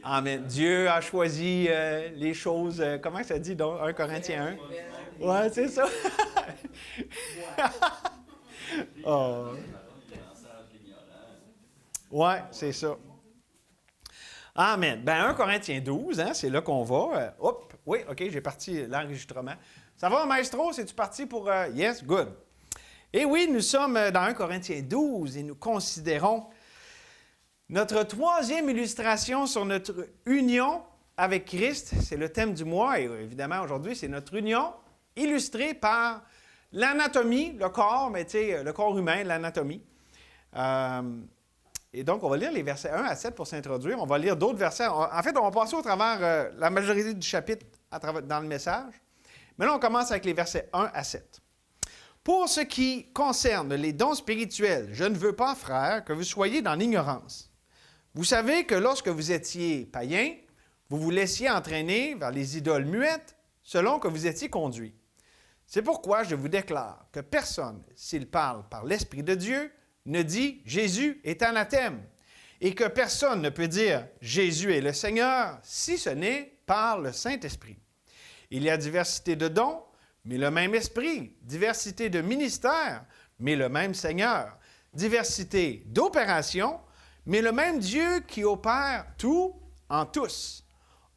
Amen. Dieu a choisi les choses, comment ça dit donc, 1 Corinthiens 1? Ouais, c'est ça. Oh. Ouais, c'est ça. Amen. Ben 1 Corinthiens 12, hein, c'est là qu'on va. Oui, OK, j'ai parti l'enregistrement. Ça va, maestro? C'est-tu parti pour... Yes, good. Et oui, nous sommes dans 1 Corinthiens 12 et nous considérons notre troisième illustration sur notre union avec Christ. C'est le thème du mois et évidemment, aujourd'hui, c'est notre union illustrée par l'anatomie, le corps, mais tu sais, le corps humain, l'anatomie. Et donc, on va lire les versets 1 à 7 pour s'introduire. On va lire d'autres versets. En fait, on va passer au travers la majorité du chapitre dans le message. Mais là, on commence avec les versets 1 à 7. Pour ce qui concerne les dons spirituels, je ne veux pas, frères, que vous soyez dans l'ignorance. Vous savez que lorsque vous étiez païens, vous vous laissiez entraîner vers les idoles muettes selon que vous étiez conduits. C'est pourquoi je vous déclare que personne, s'il parle par l'Esprit de Dieu, ne dit « Jésus est anathème » et que personne ne peut dire « Jésus est le Seigneur » si ce n'est par le Saint-Esprit. Il y a diversité de dons, mais le même Esprit, diversité de ministères, mais le même Seigneur, diversité d'opérations, mais le même Dieu qui opère tout en tous.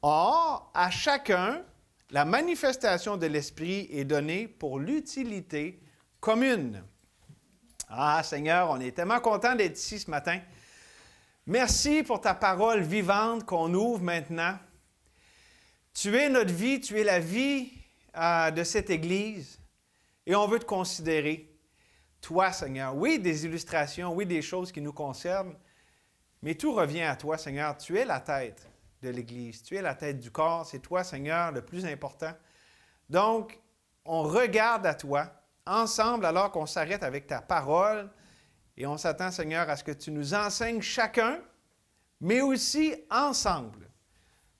Or, à chacun, la manifestation de l'Esprit est donnée pour l'utilité commune. Ah, Seigneur, on est tellement contents d'être ici ce matin. Merci pour ta parole vivante qu'on ouvre maintenant. Tu es notre vie, tu es la vie de cette Église et on veut te considérer. Toi, Seigneur, oui, des illustrations, oui, des choses qui nous concernent, mais tout revient à toi, Seigneur. Tu es la tête de l'Église, tu es la tête du corps, c'est toi, Seigneur, le plus important. Donc, on regarde à toi, ensemble, alors qu'on s'arrête avec ta parole et on s'attend, Seigneur, à ce que tu nous enseignes chacun, mais aussi ensemble.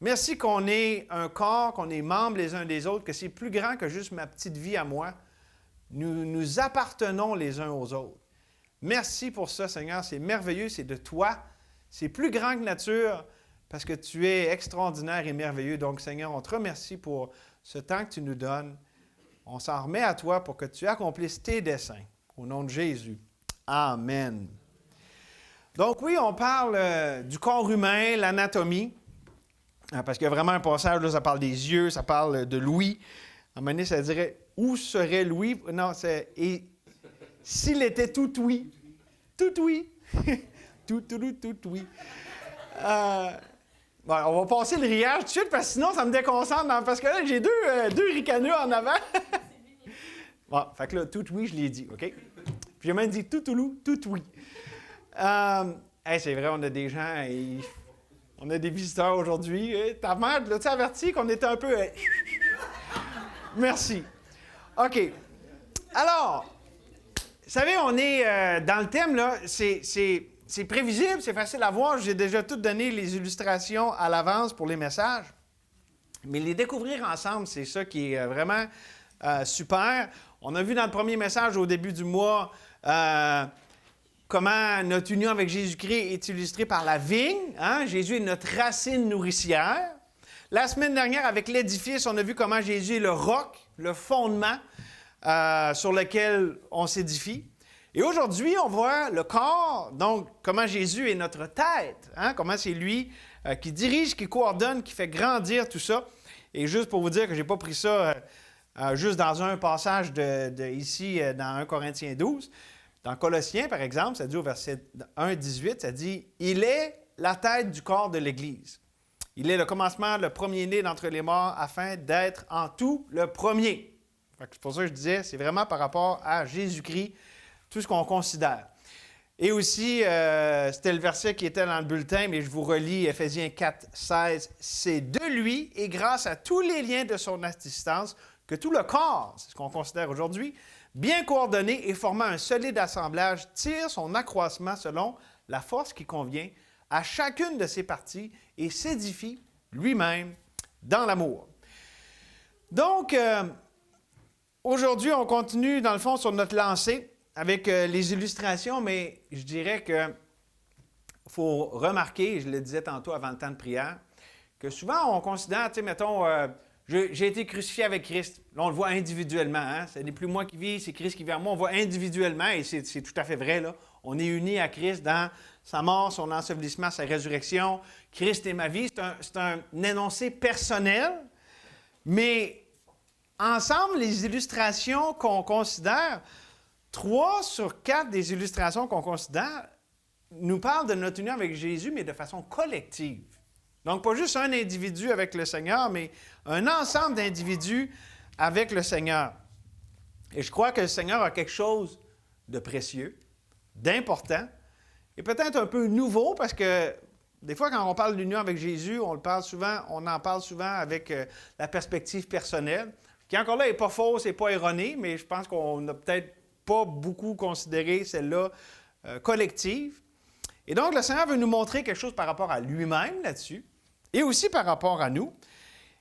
Merci qu'on est un corps, qu'on est membres les uns des autres, que c'est plus grand que juste ma petite vie à moi. Nous appartenons les uns aux autres. Merci pour ça, Seigneur. C'est merveilleux, c'est de toi. C'est plus grand que nature parce que tu es extraordinaire et merveilleux. Donc, Seigneur, on te remercie pour ce temps que tu nous donnes. On s'en remet à toi pour que tu accomplisses tes desseins. Au nom de Jésus. Amen. Donc oui, on parle du corps humain, l'anatomie, parce qu'il y a vraiment un passage, là, ça parle des yeux, ça parle de l'ouïe. À un moment donné, ça dirait « Où serait l'ouïe? » Non, c'est « Et s'il était tout ouïe? » Tout ouïe. Tout ouïe. Bon, on va passer le riage tout de suite, parce que sinon, ça me déconcentre. Parce que là, j'ai deux ricaneux en avant. Bon, fait que là, tout oui, je l'ai dit, OK? Puis j'ai même dit tout oui. Hey, c'est vrai, on a des gens, on a des visiteurs aujourd'hui. Ta mère, l'as-tu averti qu'on était un peu... Merci. OK. Alors, vous savez, on est dans le thème, là, c'est prévisible, c'est facile à voir. J'ai déjà tout donné les illustrations à l'avance pour les messages. Mais les découvrir ensemble, c'est ça qui est vraiment super. On a vu dans le premier message au début du mois comment notre union avec Jésus-Christ est illustrée par la vigne. Hein? Jésus est notre racine nourricière. La semaine dernière, avec l'édifice, on a vu comment Jésus est le roc, le fondement sur lequel on s'édifie. Et aujourd'hui, on voit le corps, donc comment Jésus est notre tête, hein? Comment c'est lui qui dirige, qui coordonne, qui fait grandir tout ça. Et juste pour vous dire que je n'ai pas pris ça juste dans un passage ici dans 1 Corinthiens 12. Dans Colossiens, par exemple, ça dit au verset 1-18, ça dit « Il est la tête du corps de l'Église. Il est le commencement, le premier-né d'entre les morts, afin d'être en tout le premier. » C'est pour ça que je disais, c'est vraiment par rapport à Jésus-Christ, tout ce qu'on considère. Et aussi, c'était le verset qui était dans le bulletin, mais je vous relis Éphésiens 4, 16. « C'est de lui et grâce à tous les liens de son assistance que tout le corps, c'est ce qu'on considère aujourd'hui, bien coordonné et formant un solide assemblage, tire son accroissement selon la force qui convient à chacune de ses parties et s'édifie lui-même dans l'amour. » Donc, aujourd'hui, on continue dans le fond sur notre lancée avec les illustrations, mais je dirais qu'il faut remarquer, je le disais tantôt avant le temps de prière, que souvent on considère, tu sais, mettons, j'ai été crucifié avec Christ. Là, on le voit individuellement. Hein? Ce n'est plus moi qui vis, c'est Christ qui vit en moi. On voit individuellement, et c'est tout à fait vrai, là. On est unis à Christ dans sa mort, son ensevelissement, sa résurrection. Christ est ma vie. C'est un énoncé personnel, mais ensemble, les illustrations qu'on considère, 3 sur 4 des illustrations qu'on considère nous parlent de notre union avec Jésus, mais de façon collective. Donc, pas juste un individu avec le Seigneur, mais un ensemble d'individus avec le Seigneur. Et je crois que le Seigneur a quelque chose de précieux, d'important, et peut-être un peu nouveau, parce que des fois, quand on parle de l'union avec Jésus, on en parle souvent avec la perspective personnelle, qui encore là n'est pas fausse et pas erronée, mais je pense qu'on n'a peut-être pas beaucoup considéré celle-là collective. Et donc, le Seigneur veut nous montrer quelque chose par rapport à lui-même là-dessus, et aussi par rapport à nous.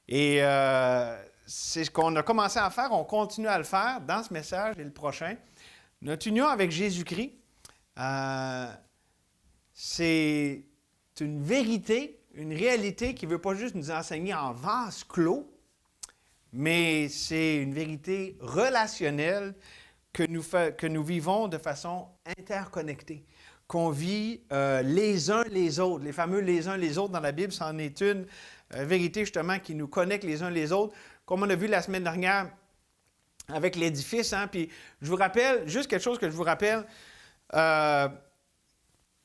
Et c'est ce qu'on a commencé à faire, on continue à le faire dans ce message et le prochain. Notre union avec Jésus-Christ, c'est une vérité, une réalité qui ne veut pas juste nous enseigner en vase clos, mais c'est une vérité relationnelle que nous vivons de façon interconnectée, qu'on vit les uns les autres. Les fameux les uns les autres dans la Bible, c'en est une vérité justement qui nous connecte les uns les autres, comme on a vu la semaine dernière avec l'édifice. Hein? Puis je vous rappelle, juste quelque chose que je vous rappelle,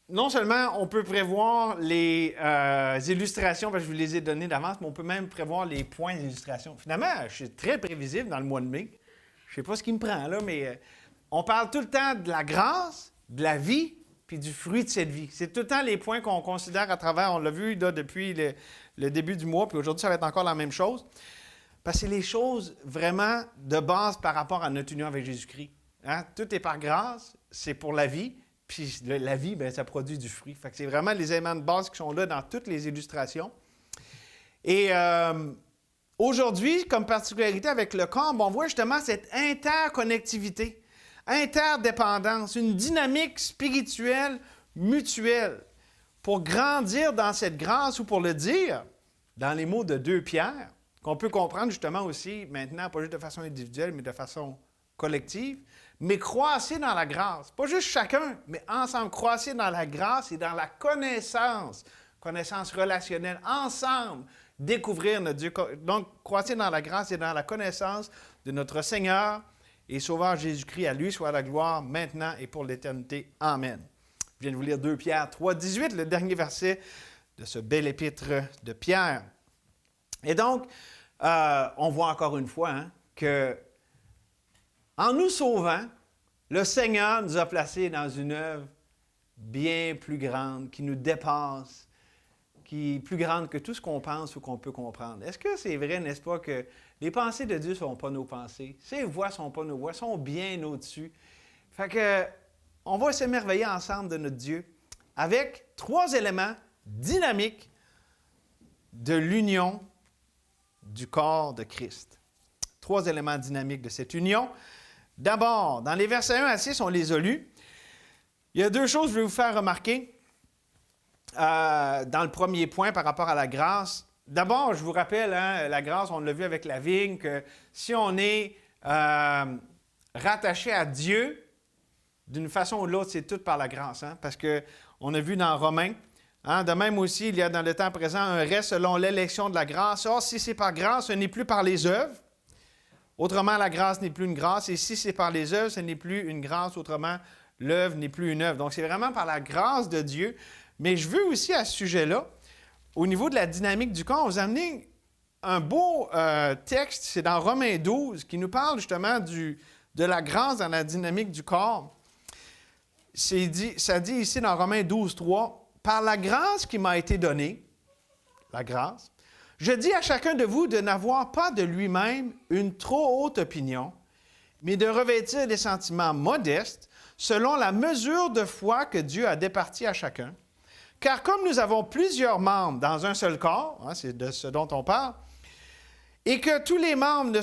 non seulement on peut prévoir les illustrations, parce que je vous les ai données d'avance, mais on peut même prévoir les points d'illustration. Finalement, je suis très prévisible dans le mois de mai. Je ne sais pas ce qui me prend là, mais on parle tout le temps de la grâce, de la vie, puis du fruit de cette vie. C'est tout le temps les points qu'on considère à travers, on l'a vu là, depuis le début du mois, puis aujourd'hui, ça va être encore la même chose. Parce que c'est les choses vraiment de base par rapport à notre union avec Jésus-Christ. Hein? Tout est par grâce, c'est pour la vie, puis la vie, bien, ça produit du fruit. Fait que c'est vraiment les éléments de base qui sont là dans toutes les illustrations. Et aujourd'hui, comme particularité avec le corps, on voit justement cette interconnectivité, interdépendance, une dynamique spirituelle mutuelle. Pour grandir dans cette grâce, ou pour le dire, dans les mots de 2 Pierre, qu'on peut comprendre justement aussi maintenant, pas juste de façon individuelle, mais de façon collective, mais croissez dans la grâce. Pas juste chacun, mais ensemble, croissez dans la grâce et dans la connaissance relationnelle, ensemble, découvrir notre Dieu. Donc, croissez dans la grâce et dans la connaissance de notre Seigneur et Sauveur Jésus-Christ. À lui soit la gloire, maintenant et pour l'éternité. Amen. Je viens de vous lire 2 Pierre 3, 18, le dernier verset de ce bel épître de Pierre. Et donc, on voit encore une fois que en nous sauvant, le Seigneur nous a placés dans une œuvre bien plus grande, qui nous dépasse, qui est plus grande que tout ce qu'on pense ou qu'on peut comprendre. Est-ce que c'est vrai, n'est-ce pas, que les pensées de Dieu ne sont pas nos pensées? Ses voies ne sont pas nos voies, sont bien au-dessus. Fait que, on va s'émerveiller ensemble de notre Dieu avec 3 éléments dynamiques de l'union du corps de Christ. 3 éléments dynamiques de cette union. D'abord, dans les versets 1 à 6, on les a lus. Il y a 2 choses que je vais vous faire remarquer dans le premier point par rapport à la grâce. D'abord, je vous rappelle, la grâce, on l'a vu avec la vigne, que si on est rattaché à Dieu, d'une façon ou de l'autre, c'est tout par la grâce. Parce qu'on a vu dans Romains, de même aussi, il y a dans le temps présent un reste selon l'élection de la grâce. Or, si c'est par grâce, ce n'est plus par les œuvres. Autrement, la grâce n'est plus une grâce. Et si c'est par les œuvres, ce n'est plus une grâce. Autrement, l'œuvre n'est plus une œuvre. Donc, c'est vraiment par la grâce de Dieu. Mais je veux aussi, à ce sujet-là, au niveau de la dynamique du corps, vous amener un beau texte. C'est dans Romains 12, qui nous parle justement de la grâce dans la dynamique du corps. Ça dit ici dans Romains 12, 3, « Par la grâce qui m'a été donnée, la grâce, je dis à chacun de vous de n'avoir pas de lui-même une trop haute opinion, mais de revêtir des sentiments modestes selon la mesure de foi que Dieu a départie à chacun. Car comme nous avons plusieurs membres dans un seul corps, c'est de ce dont on parle, et que tous les membres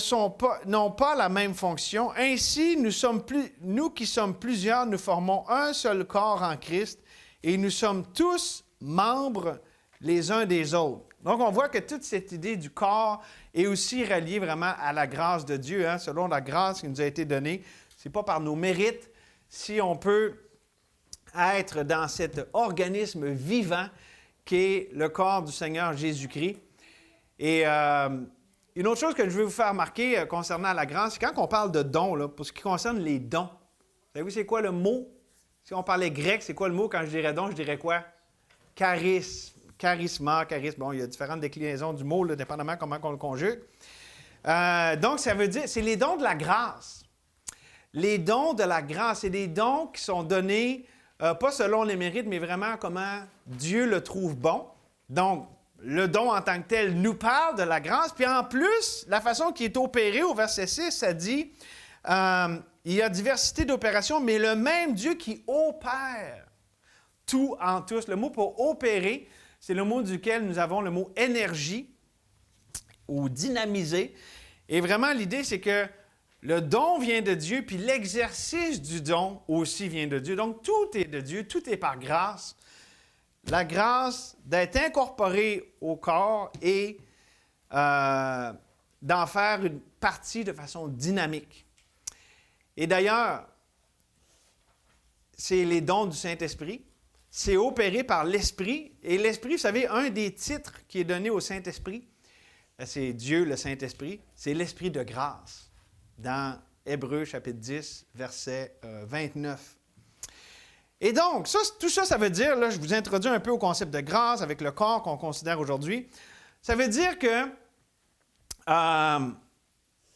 n'ont pas la même fonction, ainsi nous qui sommes plusieurs, nous formons un seul corps en Christ, et nous sommes tous membres les uns des autres. Donc, on voit que toute cette idée du corps est aussi reliée vraiment à la grâce de Dieu, hein, selon la grâce qui nous a été donnée. Ce n'est pas par nos mérites si on peut être dans cet organisme vivant qu'est le corps du Seigneur Jésus-Christ. Et une autre chose que je veux vous faire remarquer concernant la grâce, c'est quand on parle de dons, là, pour ce qui concerne les dons. Savez-vous c'est quoi le mot? Si on parlait grec, c'est quoi le mot quand je dirais don? Je dirais quoi? Charisme. Charisma, charisme. Bon, il y a différentes déclinaisons du mot, là, dépendamment comment on le conjugue. Donc, ça veut dire, c'est les dons de la grâce. Les dons de la grâce, c'est des dons qui sont donnés, pas selon les mérites, mais vraiment comment Dieu le trouve bon. Donc, le don en tant que tel nous parle de la grâce. Puis en plus, la façon qui est opérée au verset 6, ça dit, il y a diversité d'opérations, mais le même Dieu qui opère tout en tous. Le mot pour opérer, c'est le mot duquel nous avons le mot énergie ou dynamiser. Et vraiment, l'idée, c'est que le don vient de Dieu, puis l'exercice du don aussi vient de Dieu. Donc, tout est de Dieu, tout est par grâce. La grâce d'être incorporé au corps et d'en faire une partie de façon dynamique. Et d'ailleurs, c'est les dons du Saint-Esprit. C'est opéré par l'Esprit. Et l'Esprit, vous savez, un des titres qui est donné au Saint-Esprit, c'est Dieu, le Saint-Esprit, c'est l'Esprit de grâce, dans Hébreux chapitre 10, verset 29. Et donc, tout ça, ça veut dire, là, je vous introduis un peu au concept de grâce avec le corps qu'on considère aujourd'hui. Ça veut dire que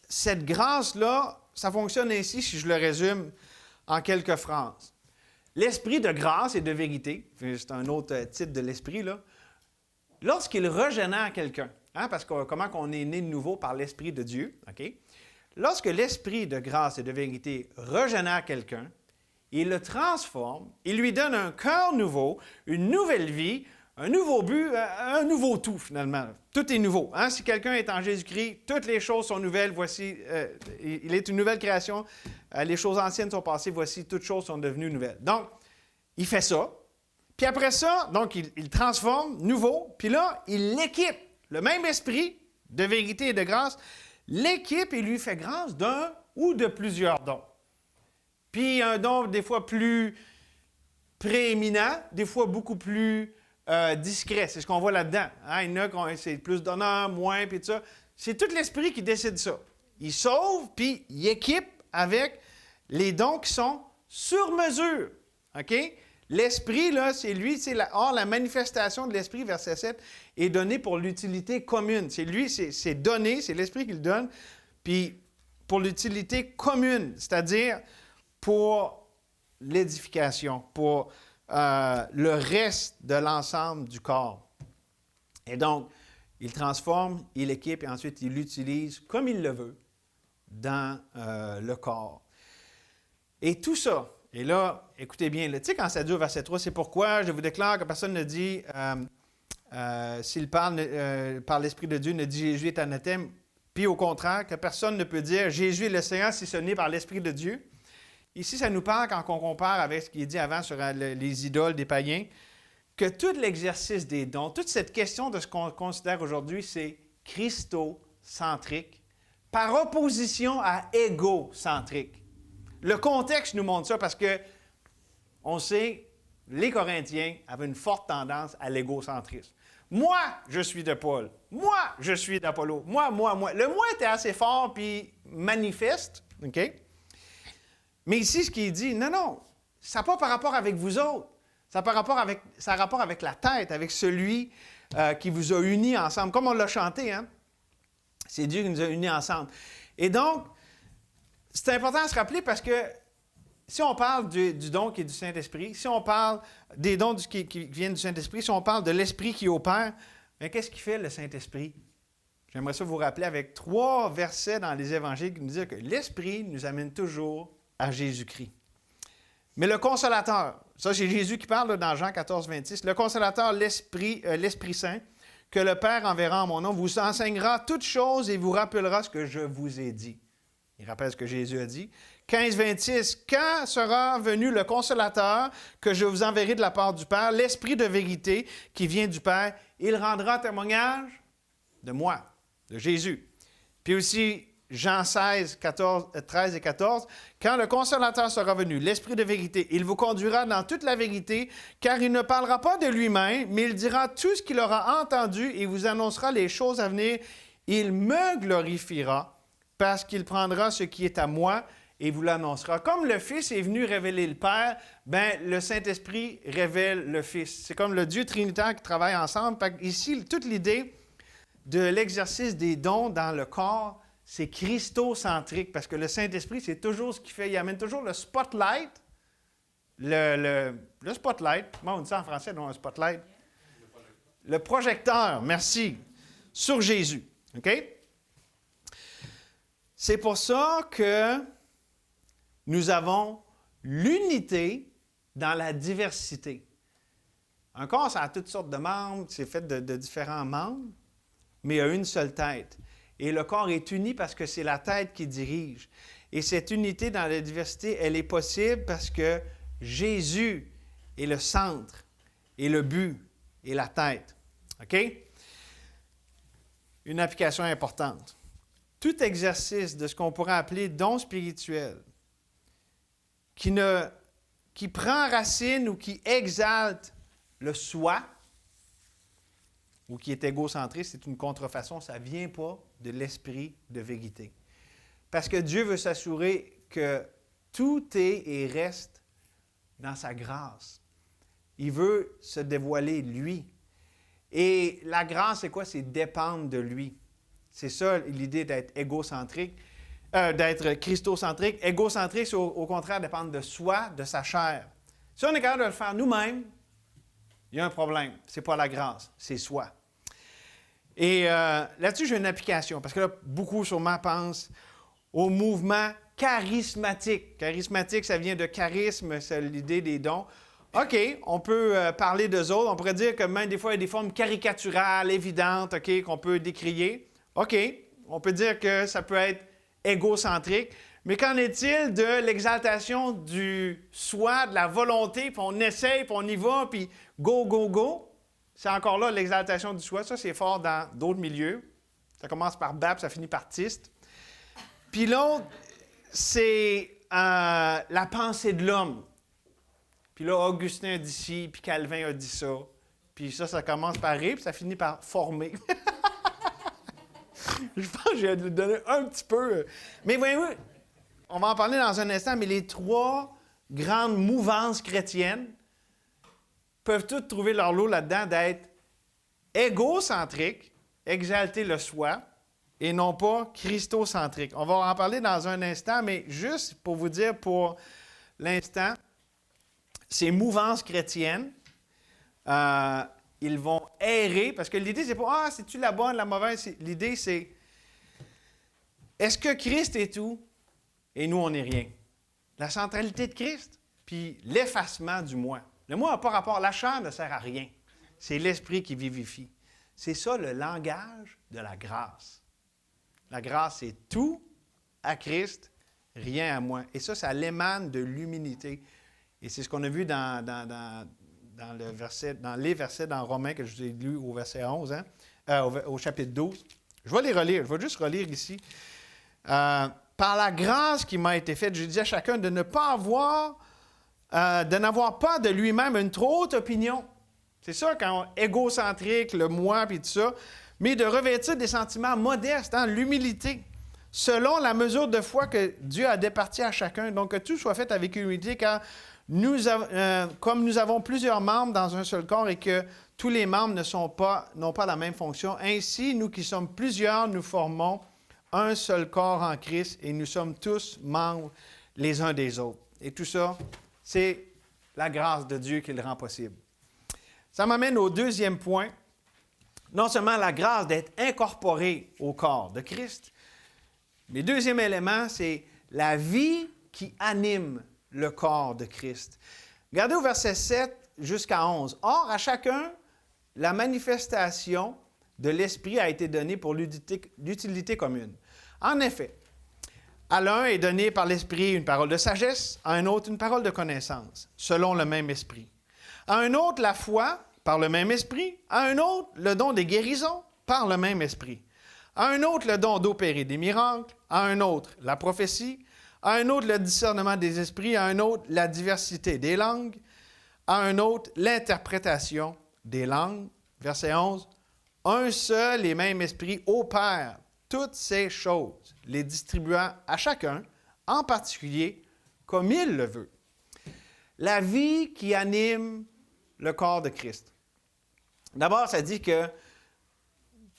cette grâce-là, ça fonctionne ainsi, si je le résume en quelques phrases. L'esprit de grâce et de vérité, c'est un autre titre de l'esprit, là, lorsqu'il régénère quelqu'un, hein, parce que comment on est né de nouveau par l'Esprit de Dieu, OK? Lorsque l'esprit de grâce et de vérité régénère quelqu'un, il le transforme, il lui donne un cœur nouveau, une nouvelle vie, un nouveau but, un nouveau tout finalement. Tout est nouveau. Hein? Si quelqu'un est en Jésus-Christ, toutes les choses sont nouvelles. Voici, il est une nouvelle création. Les choses anciennes sont passées. Voici, toutes choses sont devenues nouvelles. Donc, il fait ça. Puis après ça, donc, il transforme, nouveau. Puis là, il l'équipe. Le même esprit de vérité et de grâce, l'équipe et lui fait grâce d'un ou de plusieurs dons. Puis un don des fois plus prééminent, des fois beaucoup plus discret. C'est ce qu'on voit là-dedans. Hein? Il y en a c'est plus d'honneur, moins, puis tout ça. C'est tout l'Esprit qui décide ça. Il sauve, puis il équipe avec les dons qui sont sur mesure. OK? L'Esprit, là, c'est lui, or, la manifestation de l'Esprit, verset 7, est donnée pour l'utilité commune. C'est lui, c'est donné, c'est l'Esprit qui le donne, puis pour l'utilité commune, c'est-à-dire pour l'édification, pour le reste de l'ensemble du corps. Et donc, il transforme, il équipe et ensuite il l'utilise comme il le veut dans le corps. Et tout ça, et là, écoutez bien, tu sais quand ça dit au verset 3, c'est pourquoi je vous déclare que personne ne dit, s'il parle par l'Esprit de Dieu, ne dit Jésus est anathème, puis au contraire, que personne ne peut dire Jésus est le Seigneur si ce n'est par l'Esprit de Dieu. Ici, ça nous parle, quand on compare avec ce qui est dit avant sur les idoles des païens, que tout l'exercice des dons, toute cette question de ce qu'on considère aujourd'hui, c'est christocentrique, par opposition à égocentrique. Le contexte nous montre ça parce que on sait, les Corinthiens avaient une forte tendance à l'égocentrisme. Moi, je suis de Paul. Moi, je suis d'Apollo. Moi. Le moi était assez fort puis manifeste, OK? Mais ici, ce qu'il dit, non, ça n'a pas par rapport avec vous autres. Ça a rapport avec la tête, avec celui qui vous a unis ensemble. Comme on l'a chanté, hein? C'est Dieu qui nous a unis ensemble. Et donc, c'est important à se rappeler parce que si on parle du don qui est du Saint-Esprit, si on parle des dons qui viennent du Saint-Esprit, si on parle de l'Esprit qui opère, bien, qu'est-ce qui fait le Saint-Esprit? J'aimerais ça vous rappeler avec 3 versets dans les Évangiles qui nous disent que l'Esprit nous amène toujours à Jésus-Christ. Mais le Consolateur, ça c'est Jésus qui parle là, dans Jean 14, 26, le Consolateur, l'Esprit Saint, que le Père enverra en mon nom, vous enseignera toutes choses et vous rappellera ce que je vous ai dit. Il rappelle ce que Jésus a dit. 15, 26, « Quand sera venu le Consolateur que je vous enverrai de la part du Père, l'Esprit de vérité qui vient du Père, il rendra témoignage de moi, de Jésus. » Puis aussi, Jean 16, 13 et 14, « Quand le Consolateur sera venu, l'Esprit de vérité, il vous conduira dans toute la vérité, car il ne parlera pas de lui-même, mais il dira tout ce qu'il aura entendu et vous annoncera les choses à venir. Il me glorifiera, parce qu'il prendra ce qui est à moi et vous l'annoncera. » Comme le Fils est venu révéler le Père, bien, le Saint-Esprit révèle le Fils. C'est comme le Dieu trinitaire qui travaille ensemble. Ici, toute l'idée de l'exercice des dons dans le corps, c'est christocentrique, parce que le Saint-Esprit, c'est toujours ce qu'il fait. Il amène toujours le spotlight. Le spotlight. Comment on dit ça en français, non, un spotlight? Le projecteur, merci, sur Jésus. OK? C'est pour ça que nous avons l'unité dans la diversité. Un corps, ça a toutes sortes de membres, c'est fait de différents membres, mais il y a une seule tête. Et le corps est uni parce que c'est la tête qui dirige. Et cette unité dans la diversité, elle est possible parce que Jésus est le centre, et le but, et la tête. OK? Une application importante. Tout exercice de ce qu'on pourrait appeler don spirituel qui prend racine ou qui exalte le soi ou qui est égocentré, c'est une contrefaçon, ça ne vient pas de l'esprit de vérité. Parce que Dieu veut s'assurer que tout est et reste dans sa grâce. Il veut se dévoiler lui. Et la grâce, c'est quoi? C'est dépendre de lui. C'est ça l'idée d'être égocentrique, d'être christocentrique. Égocentrique, c'est au contraire dépendre de soi, de sa chair. Si on est capable de le faire nous-mêmes, il y a un problème. Ce n'est pas la grâce, c'est soi. Et là-dessus, j'ai une application, parce que là, beaucoup sûrement pensent au mouvement charismatique. Charismatique, ça vient de charisme, c'est l'idée des dons. OK, on peut parler d'eux autres. On pourrait dire que même des fois, il y a des formes caricaturales, évidentes, OK, qu'on peut décrier. OK, on peut dire que ça peut être égocentrique. Mais qu'en est-il de l'exaltation du soi, de la volonté, puis on essaye, puis on y va, puis go, go, go? C'est encore là l'exaltation du soi. Ça, c'est fort dans d'autres milieux. Ça commence par bap, ça finit par tiste. Puis l'autre, c'est la pensée de l'homme. Puis là, Augustin a dit ci, puis Calvin a dit ça. Puis ça commence par rire, puis ça finit par former. Je pense que j'ai donné un petit peu. Mais voyez-vous, on va en parler dans un instant, mais les trois grandes mouvances chrétiennes peuvent toutes trouver leur lot là-dedans d'être égocentriques, exalter le soi, et non pas christocentriques. On va en parler dans un instant, mais juste pour vous dire pour l'instant, ces mouvances chrétiennes, ils vont errer, parce que l'idée, c'est pas « Ah, c'est-tu la bonne, la mauvaise? » L'idée, c'est « Est-ce que Christ est tout et nous, on n'est rien? » La centralité de Christ, puis l'effacement du moi. Le moi n'a pas rapport, la chair ne sert à rien. C'est l'esprit qui vivifie. C'est ça le langage de la grâce. La grâce, c'est tout à Christ, rien à moi. Et ça l'émane de l'humilité. Et c'est ce qu'on a vu dans les versets dans Romains que je vous ai lus au verset 11, au chapitre 12. Je vais les relire, je vais juste relire ici. Par la grâce qui m'a été faite, je dis à chacun de n'avoir pas de lui-même une trop haute opinion. C'est ça, quand égocentrique, le moi, puis tout ça, mais de revêtir des sentiments modestes, l'humilité, selon la mesure de foi que Dieu a départie à chacun. Donc, que tout soit fait avec humilité, car comme nous avons plusieurs membres dans un seul corps et que tous les membres n'ont pas la même fonction, ainsi, nous qui sommes plusieurs, nous formons un seul corps en Christ et nous sommes tous membres les uns des autres. Et tout ça, c'est la grâce de Dieu qui le rend possible. Ça m'amène au deuxième point. Non seulement la grâce d'être incorporé au corps de Christ, mais deuxième élément, c'est la vie qui anime le corps de Christ. Regardez au verset 7 jusqu'à 11. « Or, à chacun, la manifestation de l'Esprit a été donnée pour l'utilité commune. » En effet, À l'un est donné par l'Esprit une parole de sagesse, à un autre une parole de connaissance, selon le même Esprit. À un autre la foi, par le même Esprit, à un autre le don des guérisons, par le même Esprit. À un autre le don d'opérer des miracles, à un autre la prophétie, à un autre le discernement des esprits, à un autre la diversité des langues, à un autre l'interprétation des langues. Verset 11. Un seul et même Esprit opère toutes ces choses, les distribuant à chacun, en particulier, comme il le veut. La vie qui anime le corps de Christ. D'abord, ça dit que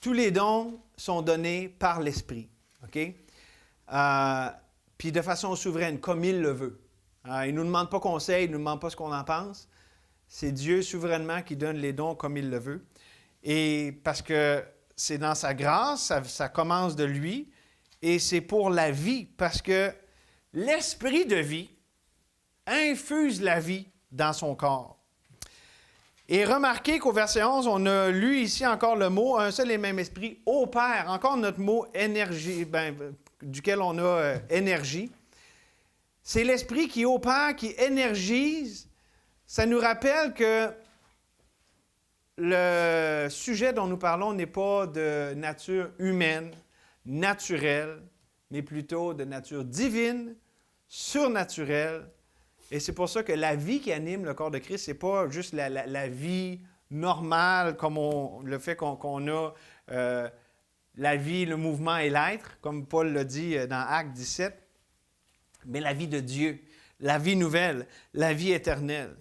tous les dons sont donnés par l'Esprit. OK? Puis de façon souveraine, comme il le veut. Il ne nous demande pas conseil, il ne nous demande pas ce qu'on en pense. C'est Dieu souverainement qui donne les dons comme il le veut. Et parce que c'est dans sa grâce, ça commence de lui, et c'est pour la vie, parce que l'esprit de vie infuse la vie dans son corps. Et remarquez qu'au verset 11, on a lu ici encore le mot « un seul et même esprit opère ». Encore notre mot « énergie », duquel on a énergie. C'est l'esprit qui opère, qui énergise. Ça nous rappelle que le sujet dont nous parlons n'est pas de nature humaine, naturelle, mais plutôt de nature divine, surnaturelle. Et c'est pour ça que la vie qui anime le corps de Christ, ce n'est pas juste la vie normale, comme le fait qu'on a la vie, le mouvement et l'être, comme Paul l'a dit dans Actes 17, mais la vie de Dieu, la vie nouvelle, la vie éternelle.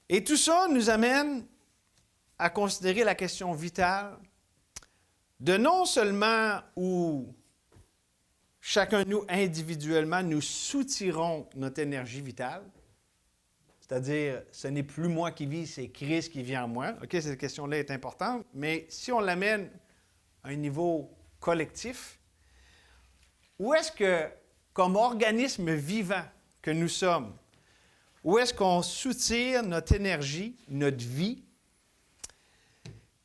Et tout ça nous amène à considérer la question vitale de non seulement où chacun de nous individuellement, nous soutirons notre énergie vitale, c'est-à-dire ce n'est plus moi qui vis, c'est Christ qui vit en moi. OK, cette question-là est importante, mais si on l'amène à un niveau collectif, où est-ce que, comme organisme vivant que nous sommes, où est-ce qu'on soutire notre énergie, notre vie?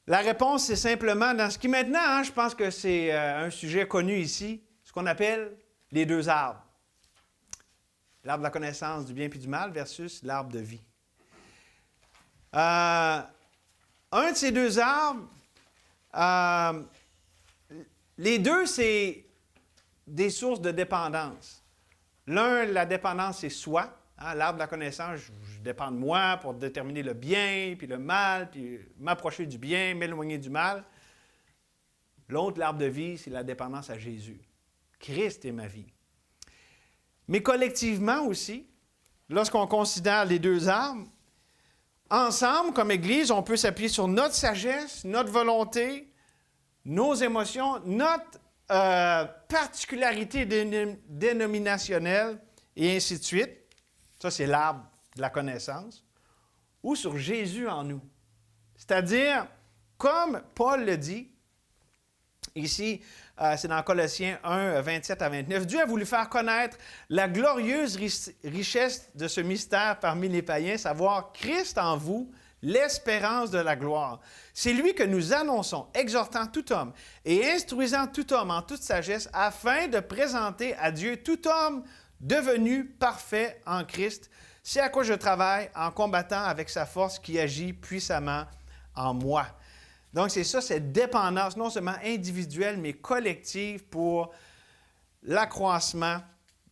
La réponse, c'est simplement dans ce qui maintenant, je pense que c'est un sujet connu ici, ce qu'on appelle les deux arbres. L'arbre de la connaissance du bien et du mal versus l'arbre de vie. Un de ces deux arbres, les deux, c'est des sources de dépendance. L'un, la dépendance, c'est soi. L'arbre de la connaissance, je dépends de moi pour déterminer le bien, puis le mal, puis m'approcher du bien, m'éloigner du mal. L'autre, l'arbre de vie, c'est la dépendance à Jésus. Christ est ma vie. Mais collectivement aussi, lorsqu'on considère les deux arbres, ensemble, comme Église, on peut s'appuyer sur notre sagesse, notre volonté, nos émotions, notre particularité dénominationnelle, et ainsi de suite. Ça, c'est l'arbre de la connaissance. Ou sur Jésus en nous. C'est-à-dire, comme Paul le dit, ici, c'est dans Colossiens 1, 27 à 29, Dieu a voulu faire connaître la glorieuse richesse de ce mystère parmi les païens, savoir Christ en vous, l'espérance de la gloire. C'est lui que nous annonçons, exhortant tout homme et instruisant tout homme en toute sagesse, afin de présenter à Dieu tout homme devenu parfait en Christ. C'est à quoi je travaille en combattant avec sa force qui agit puissamment en moi. Donc, c'est ça, cette dépendance, non seulement individuelle, mais collective pour l'accroissement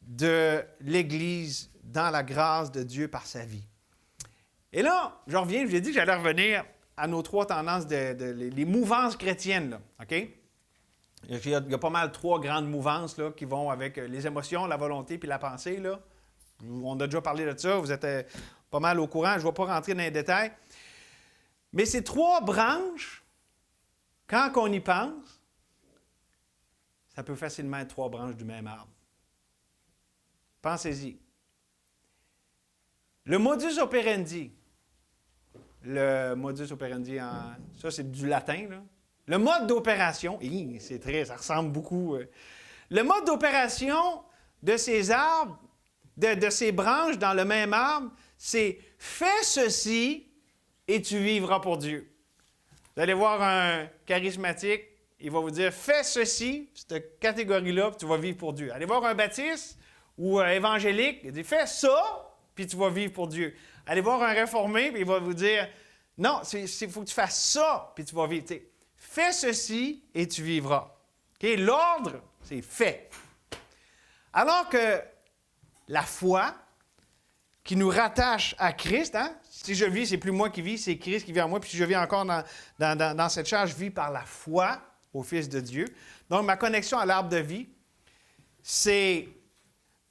de l'Église dans la grâce de Dieu par sa vie. Et là, je reviens, je vous ai dit que j'allais revenir à nos trois tendances, les mouvances chrétiennes, là, OK? Il y a pas mal trois grandes mouvances là, qui vont avec les émotions, la volonté puis la pensée. Là. On a déjà parlé de ça, vous êtes pas mal au courant, je ne vais pas rentrer dans les détails. Mais ces trois branches, quand on y pense, ça peut facilement être trois branches du même arbre. Pensez-y. Le modus operandi, ça c'est du latin, là. Le mode d'opération, ça ressemble beaucoup. Le mode d'opération de ces arbres, de ces branches dans le même arbre, c'est « fais ceci et tu vivras pour Dieu ». Vous allez voir un charismatique il va vous dire, fais ceci, cette catégorie-là, puis tu vas vivre pour Dieu. Allez voir un baptiste ou un évangélique, il dit, fais ça, puis tu vas vivre pour Dieu. Allez voir un réformé, puis il va vous dire, non, il faut que tu fasses ça, puis tu vas vivre. T'sais, fais ceci et tu vivras. Okay? L'ordre, c'est fait. Alors que la foi qui nous rattache à Christ, hein? Si je vis, c'est plus moi qui vis, c'est Christ qui vit en moi. Puis si je vis encore dans cette chair, je vis par la foi au Fils de Dieu. Donc, ma connexion à l'arbre de vie, c'est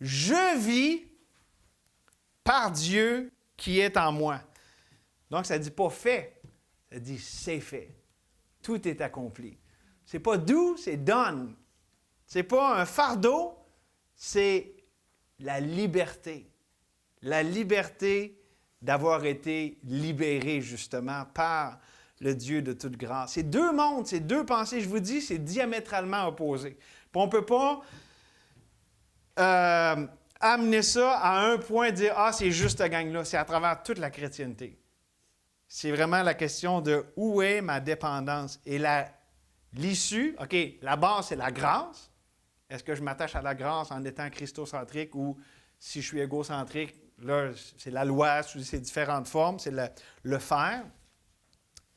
je vis par Dieu qui est en moi. Donc, ça ne dit pas fait, ça dit c'est fait. Tout est accompli. C'est pas do, c'est done. C'est pas un fardeau, c'est la liberté. La liberté d'avoir été libéré, justement, par le Dieu de toute grâce. C'est deux mondes, c'est deux pensées, je vous dis, c'est diamétralement opposé. Puis on ne peut pas amener ça à un point et dire « Ah, c'est juste cette gang-là ». C'est à travers toute la chrétienté. C'est vraiment la question de où est ma dépendance. Et l'issue, OK, la base, c'est la grâce. Est-ce que je m'attache à la grâce en étant christocentrique ou si je suis égocentrique? Là, c'est la loi sous ses différentes formes, c'est le faire.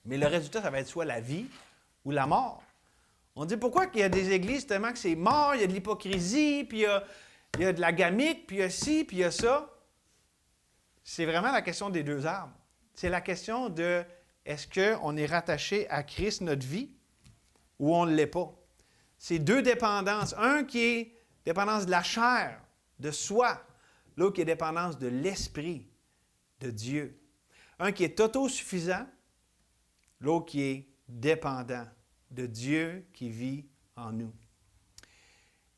Mais le résultat, ça va être soit la vie ou la mort. On dit pourquoi qu'il y a des églises tellement que c'est mort, il y a de l'hypocrisie, puis il y a de la gamique, puis il y a ci, puis il y a ça. C'est vraiment la question des deux arbres. C'est la question de est-ce qu'on est rattaché à Christ, notre vie, ou on ne l'est pas. C'est deux dépendances. Un qui est dépendance de la chair, de soi. L'autre qui est dépendance de l'Esprit de Dieu. Un qui est autosuffisant, l'autre qui est dépendant de Dieu qui vit en nous.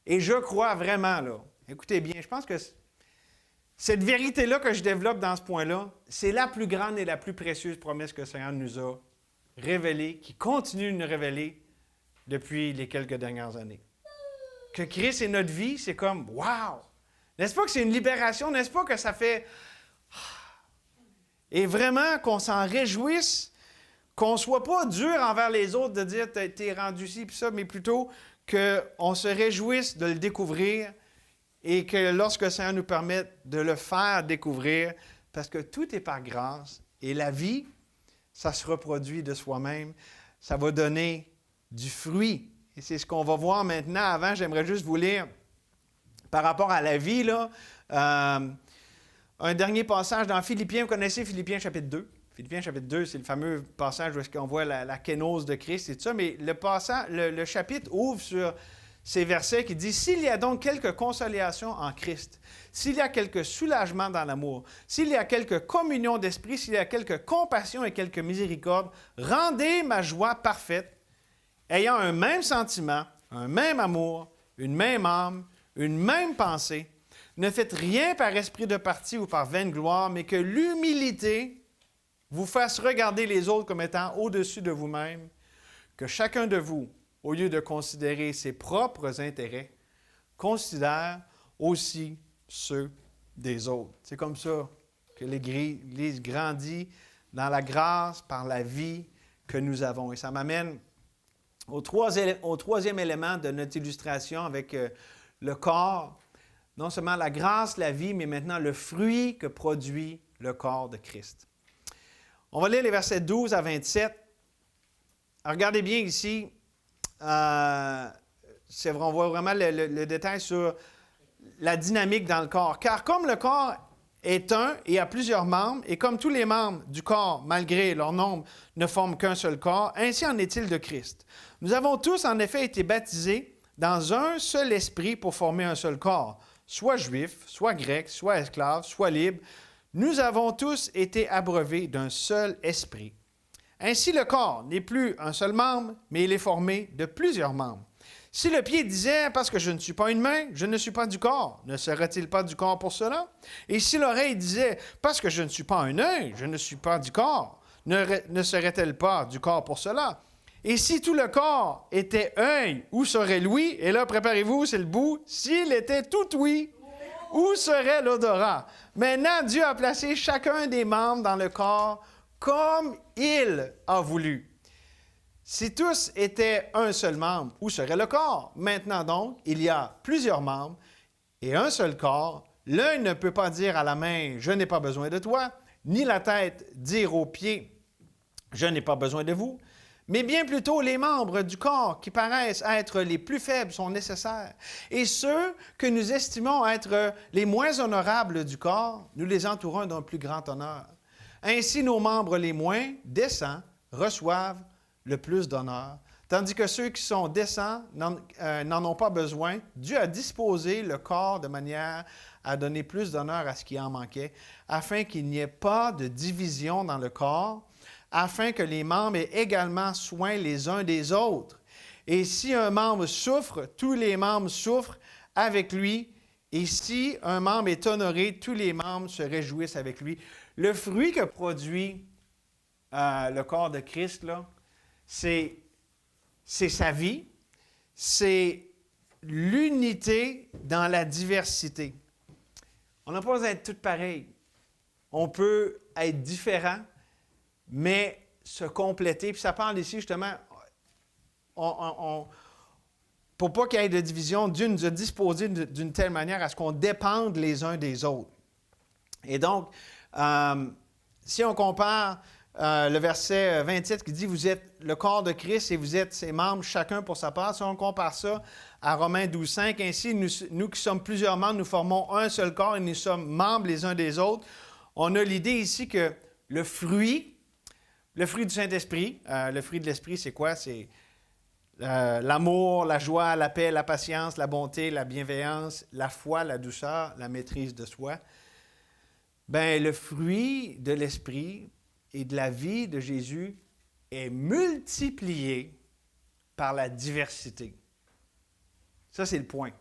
Et je crois vraiment, là, écoutez bien, je pense que cette vérité-là que je développe dans ce point-là, c'est la plus grande et la plus précieuse promesse que le Seigneur nous a révélée, qui continue de nous révéler depuis les quelques dernières années. Que Christ est notre vie, c'est comme « wow ». N'est-ce pas que c'est une libération? N'est-ce pas que ça fait... Et vraiment qu'on s'en réjouisse, qu'on ne soit pas dur envers les autres de dire « t'es rendu ci, puis ça », mais plutôt qu'on se réjouisse de le découvrir et que lorsque le Seigneur nous permette de le faire découvrir, parce que tout est par grâce, et la vie, ça se reproduit de soi-même, ça va donner du fruit. Et c'est ce qu'on va voir maintenant. Avant, j'aimerais juste vous lire par rapport à la vie, là, un dernier passage dans Philippiens. Vous connaissez Philippiens chapitre 2. Philippiens chapitre 2, c'est le fameux passage où on voit la kénose de Christ et tout ça. Mais le chapitre ouvre sur ces versets qui disent « S'il y a donc quelque consolation en Christ, s'il y a quelque soulagement dans l'amour, s'il y a quelque communion d'esprit, s'il y a quelque compassion et quelque miséricorde, rendez ma joie parfaite, ayant un même sentiment, un même amour, une même âme, une même pensée. Ne faites rien par esprit de parti ou par vaine gloire, mais que l'humilité vous fasse regarder les autres comme étant au-dessus de vous-même, que chacun de vous, au lieu de considérer ses propres intérêts, considère aussi ceux des autres. C'est comme ça que l'Église grandit dans la grâce par la vie que nous avons. Et ça m'amène au troisième élément de notre illustration avec le corps. Non seulement la grâce, la vie, mais maintenant le fruit que produit le corps de Christ. On va lire les versets 12 à 27. Alors, regardez bien ici. On voit vraiment le détail sur la dynamique dans le corps. Car comme le corps est un et a plusieurs membres, et comme tous les membres du corps, malgré leur nombre, ne forment qu'un seul corps, ainsi en est-il de Christ. Nous avons tous en effet été baptisés dans un seul esprit pour former un seul corps, soit juif, soit grec, soit esclave, soit libre. Nous avons tous été abreuvés d'un seul esprit. Ainsi, le corps n'est plus un seul membre, mais il est formé de plusieurs membres. Si le pied disait « Parce que je ne suis pas une main, je ne suis pas du corps », ne serait-il pas du corps pour cela? Et si l'oreille disait « Parce que je ne suis pas un œil, je ne suis pas du corps », ne serait-elle pas du corps pour cela? Et si tout le corps était œil, où serait l'ouïe? Et là, préparez-vous, c'est le bout. S'il était tout ouïe, où serait l'odorat? Maintenant, Dieu a placé chacun des membres dans le corps comme il a voulu. Si tous étaient un seul membre, où serait le corps? Maintenant donc, il y a plusieurs membres et un seul corps. L'un ne peut pas dire à la main, « Je n'ai pas besoin de toi », ni la tête dire aux pieds, « Je n'ai pas besoin de vous », mais bien plutôt les membres du corps qui paraissent être les plus faibles sont nécessaires. Et ceux que nous estimons être les moins honorables du corps, nous les entourons d'un plus grand honneur. Ainsi, nos membres les moins décents reçoivent le plus d'honneur, tandis que ceux qui sont décents n'en ont pas besoin. Dieu a disposé le corps de manière à donner plus d'honneur à ce qui en manquait, afin qu'il n'y ait pas de division dans le corps, afin que les membres aient également soin les uns des autres. Et si un membre souffre, tous les membres souffrent avec lui. Et si un membre est honoré, tous les membres se réjouissent avec lui. Le fruit que produit le corps de Christ, là, c'est sa vie, c'est l'unité dans la diversité. On n'a pas besoin d'être tous pareils. On peut être différents, mais se compléter. Puis ça parle ici, justement, pour pas qu'il y ait de division, Dieu nous a disposé d'une telle manière à ce qu'on dépende les uns des autres. Et donc, si on compare le verset 27 qui dit « Vous êtes le corps de Christ et vous êtes ses membres, chacun pour sa part », si on compare ça à Romains 12, 5, « Ainsi, nous qui sommes plusieurs membres, nous formons un seul corps et nous sommes membres les uns des autres », on a l'idée ici que le fruit du Saint-Esprit, le fruit de l'Esprit, c'est quoi? C'est l'amour, la joie, la paix, la patience, la bonté, la bienveillance, la foi, la douceur, la maîtrise de soi. Bien, le fruit de l'Esprit et de la vie de Jésus est multiplié par la diversité. Ça, c'est le point.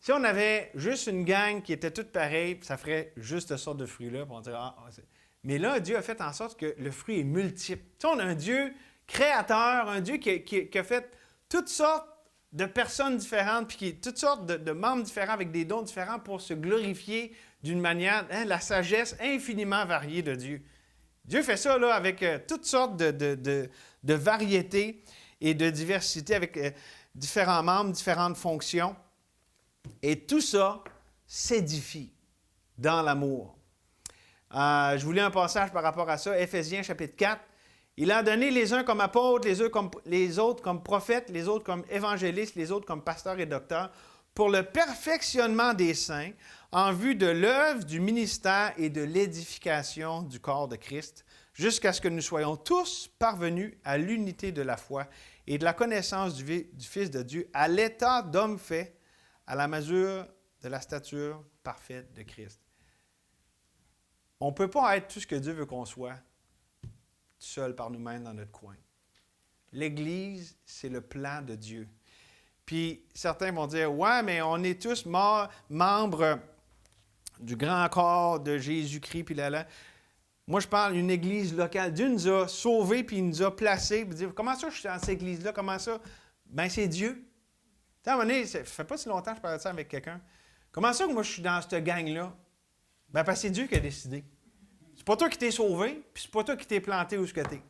Si on avait juste une gang qui était toute pareille, ça ferait juste cette sorte de fruit-là, puis on dirait, mais là, Dieu a fait en sorte que le fruit est multiple. Tu sais, on a un Dieu créateur, un Dieu qui a fait toutes sortes de personnes différentes, puis toutes sortes de membres différents avec des dons différents pour se glorifier d'une manière, la sagesse infiniment variée de Dieu. Dieu fait ça là, avec toutes sortes de variétés et de diversité, avec différents membres, différentes fonctions. Et tout ça s'édifie dans l'amour. Je vous lis un passage par rapport à ça, Éphésiens chapitre 4. Il a donné les uns comme apôtres, les autres comme prophètes, les autres comme évangélistes, les autres comme pasteurs et docteurs, pour le perfectionnement des saints, en vue de l'œuvre du ministère et de l'édification du corps de Christ, jusqu'à ce que nous soyons tous parvenus à l'unité de la foi et de la connaissance du Fils de Dieu, à l'état d'homme fait, à la mesure de la stature parfaite de Christ. On ne peut pas être tout ce que Dieu veut qu'on soit, tout seul par nous-mêmes dans notre coin. L'Église, c'est le plan de Dieu. Puis certains vont dire, « Ouais, mais on est tous membres du grand corps de Jésus-Christ, puis là. » Moi, je parle d'une Église locale. Dieu nous a sauvés, puis il nous a placés. Puis dire, comment ça je suis dans cette Église-là? Comment ça? Bien, c'est Dieu. Tu sais, à un moment donné, ça ne fait pas si longtemps que je parlais de ça avec quelqu'un. Comment ça que moi, je suis dans cette gang-là? Bien, parce que c'est Dieu qui a décidé. C'est pas toi qui t'es sauvé, puis c'est pas toi qui t'es planté où ce que t'es.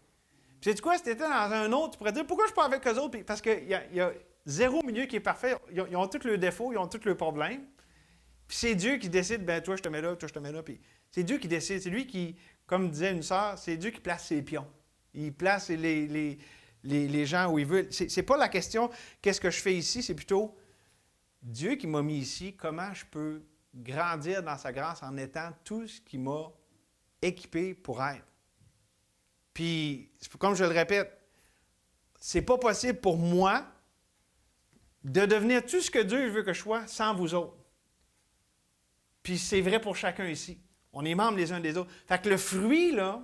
Puis sais-tu quoi? Si t'étais dans un autre, tu pourrais dire, pourquoi je suis pas avec eux autres? Puis parce qu'il y a zéro milieu qui est parfait. Ils ont tous leurs défauts, ils ont tous leurs problèmes. Puis c'est Dieu qui décide, ben toi, je te mets là, toi, je te mets là. Puis c'est Dieu qui décide. C'est lui qui, comme disait une sœur, c'est Dieu qui place ses pions. Il place les gens où il veut. C'est pas la question, qu'est-ce que je fais ici? C'est plutôt Dieu qui m'a mis ici. Comment je peux grandir dans sa grâce en étant tout ce qu'il m'a équipé pour être. Puis, comme je le répète, c'est pas possible pour moi de devenir tout ce que Dieu veut que je sois sans vous autres. Puis c'est vrai pour chacun ici. On est membres les uns des autres. Fait que le fruit, là,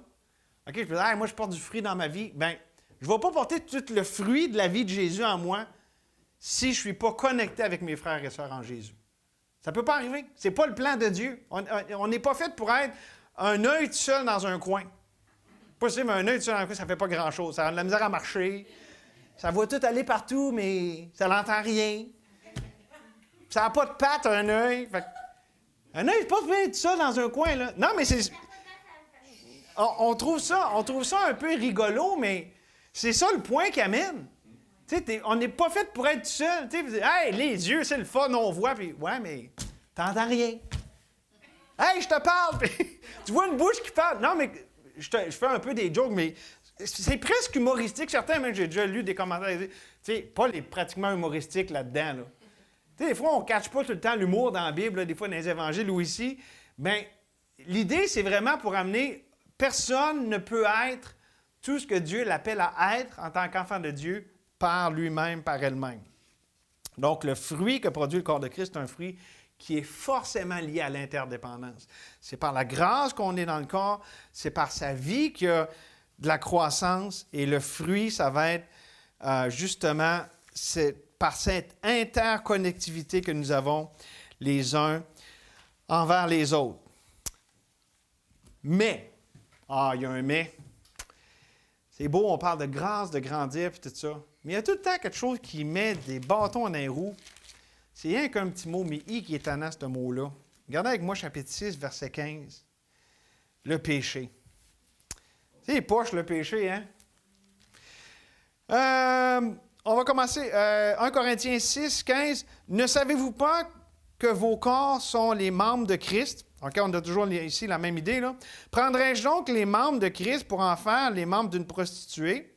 OK, je peux dire, hey, moi, je porte du fruit dans ma vie. Bien, je ne vais pas porter tout le fruit de la vie de Jésus en moi si je ne suis pas connecté avec mes frères et sœurs en Jésus. Ça ne peut pas arriver. Ce n'est pas le plan de Dieu. On n'est pas fait pour être un œil tout seul dans un coin. Possible, un œil tout seul dans un coin, ça ne fait pas grand-chose. Ça a de la misère à marcher. Ça va tout aller partout, mais ça n'entend rien. Ça n'a pas de pattes, un œil. Un œil, c'est pas fait tout seul dans un coin, là. Non, mais c'est... On trouve ça un peu rigolo, mais C'est ça le point qu'il amène. Tu sais, on n'est pas fait pour être tout seul. Tu sais, hey, les yeux, c'est le fun, on voit, puis ouais, mais t'entends rien. Hey, je te parle, puis tu vois une bouche qui parle. Non, mais je fais un peu des jokes, mais c'est presque humoristique. Certains, même, j'ai déjà lu des commentaires, tu sais, pas les pratiquement humoristiques là-dedans, là. Tu sais, des fois, on ne cache pas tout le temps l'humour dans la Bible, là, des fois dans les évangiles ou ici. Bien, l'idée, c'est vraiment pour amener, personne ne peut être tout ce que Dieu l'appelle à être en tant qu'enfant de Dieu par lui-même, par elle-même. Donc, le fruit que produit le corps de Christ, c'est un fruit qui est forcément lié à l'interdépendance. C'est par la grâce qu'on est dans le corps, c'est par sa vie qu'il y a de la croissance, et le fruit, ça va être justement par cette interconnectivité que nous avons les uns envers les autres. Mais, il y a un mais. C'est beau, on parle de grâce, de grandir, puis tout ça. Mais il y a tout le temps quelque chose qui met des bâtons dans les roues. C'est rien qu'un petit mot, mais qui est étonnant, ce mot-là. Regardez avec moi, chapitre 6, verset 15. Le péché. C'est poche, le péché, hein? On va commencer. 1 Corinthiens 6, 15. Ne savez-vous pas que vos corps sont les membres de Christ? OK, on a toujours ici la même idée, là. Prendrais-je donc les membres de Christ pour en faire les membres d'une prostituée?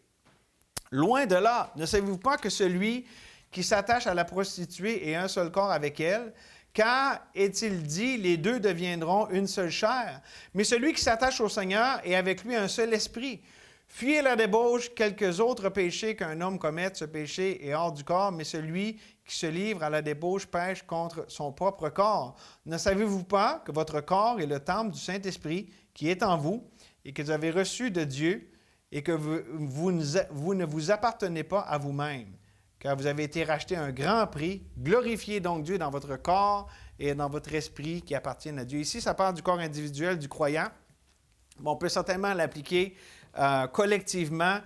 Loin de là. Ne savez-vous pas que celui qui s'attache à la prostituée est un seul corps avec elle? Car, est-il dit, les deux deviendront une seule chair. Mais celui qui s'attache au Seigneur est avec lui un seul esprit. Fuyez la débauche, quelques autres péchés qu'un homme commette, ce péché est hors du corps, mais celui qui se livre à la débauche pêche contre son propre corps. Ne savez-vous pas que votre corps est le temple du Saint-Esprit qui est en vous et que vous avez reçu de Dieu et que vous ne vous appartenez pas à vous-même, car vous avez été racheté à un grand prix. Glorifiez donc Dieu dans votre corps et dans votre esprit qui appartiennent à Dieu. Ici, ça parle du corps individuel du croyant. Bon, on peut certainement l'appliquer collectivement.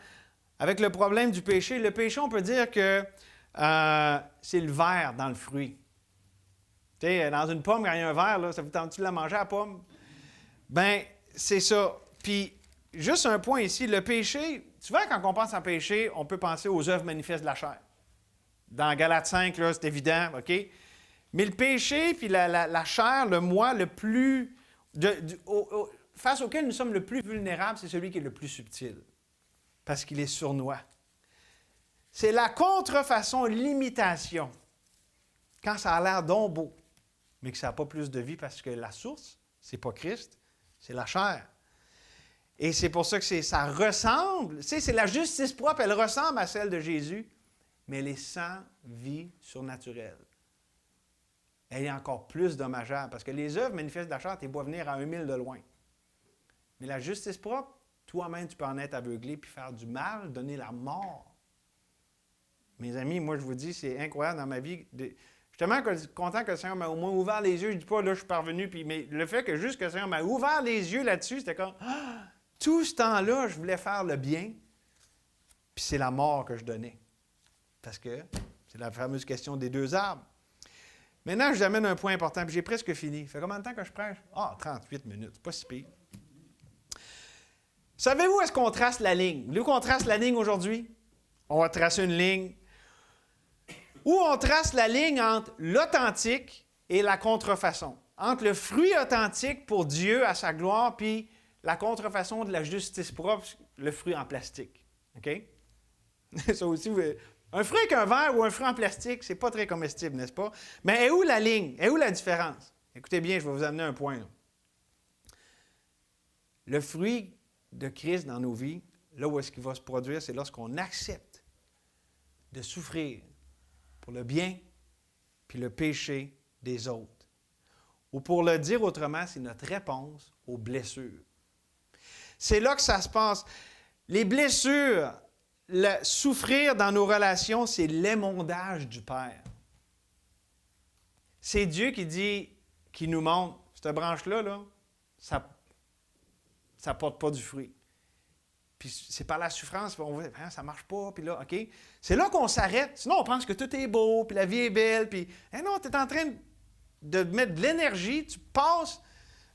Avec le problème du péché, le péché, on peut dire que c'est le verre dans le fruit. Tu sais, dans une pomme, quand il y a un verre, là, ça vous tente-tu de la manger, la pomme? Bien, c'est ça. Puis, juste un point ici, le péché, souvent quand on pense à péché, on peut penser aux œuvres manifestes de la chair. Dans Galates 5, là, c'est évident, OK? Mais le péché, puis la chair, le moi, le plus... face auquel nous sommes le plus vulnérables, c'est celui qui est le plus subtil, parce qu'il est sournois. C'est la contrefaçon, l'imitation, quand ça a l'air donc beau, mais que ça n'a pas plus de vie, parce que la source, c'est pas Christ, c'est la chair. Et c'est pour ça que ça ressemble, tu sais, c'est la justice propre, elle ressemble à celle de Jésus, mais elle est sans vie surnaturelle. Elle est encore plus dommageable, parce que les œuvres manifestes de la chair, tu les vois venir à 1 000 de loin. Mais la justice propre, toi-même, tu peux en être aveuglé puis faire du mal, donner la mort. Mes amis, moi, je vous dis, c'est incroyable dans ma vie. Je suis tellement content que le Seigneur m'a au moins ouvert les yeux. Je ne dis pas, là, je suis parvenu. Mais le fait que juste que le Seigneur m'a ouvert les yeux là-dessus, c'était comme, tout ce temps-là, je voulais faire le bien, puis c'est la mort que je donnais. Parce que c'est la fameuse question des 2 arbres. Maintenant, je vous amène un point important, puis j'ai presque fini. Ça fait combien de temps que je prêche? 38 minutes, c'est pas si pire. Savez-vous où est-ce qu'on trace la ligne? Vous voulez qu'on trace la ligne aujourd'hui? On va tracer une ligne. Où on trace la ligne entre l'authentique et la contrefaçon. Entre le fruit authentique pour Dieu à sa gloire, puis la contrefaçon de la justice propre, le fruit en plastique. OK? Ça aussi, un fruit avec un verre ou un fruit en plastique, c'est pas très comestible, n'est-ce pas? Mais est où la ligne? Est où la différence? Écoutez bien, je vais vous amener un point. Là. Le fruit de Christ dans nos vies, là où est-ce qu'il va se produire, c'est lorsqu'on accepte de souffrir pour le bien puis le péché des autres. Ou pour le dire autrement, c'est notre réponse aux blessures. C'est là que ça se passe. Les blessures, le souffrir dans nos relations, c'est l'émondage du Père. C'est Dieu qui nous montre, cette branche-là, là, ça ne porte pas du fruit. Puis c'est par la souffrance, on va dire, ça ne marche pas, puis là, OK. C'est là qu'on s'arrête. Sinon, on pense que tout est beau, puis la vie est belle, puis non, tu es en train de mettre de l'énergie, tu passes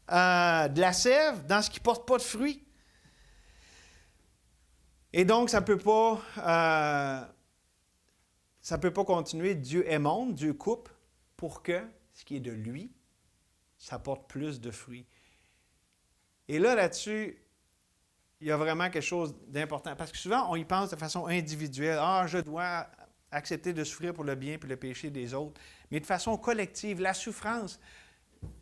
de la sève dans ce qui ne porte pas de fruit. Et donc, ça ne peut pas continuer. Dieu émonde, Dieu coupe pour que ce qui est de lui, ça porte plus de fruits. Et là-dessus, il y a vraiment quelque chose d'important. Parce que souvent, on y pense de façon individuelle. Ah, je dois accepter de souffrir pour le bien et le péché des autres. Mais de façon collective, la souffrance.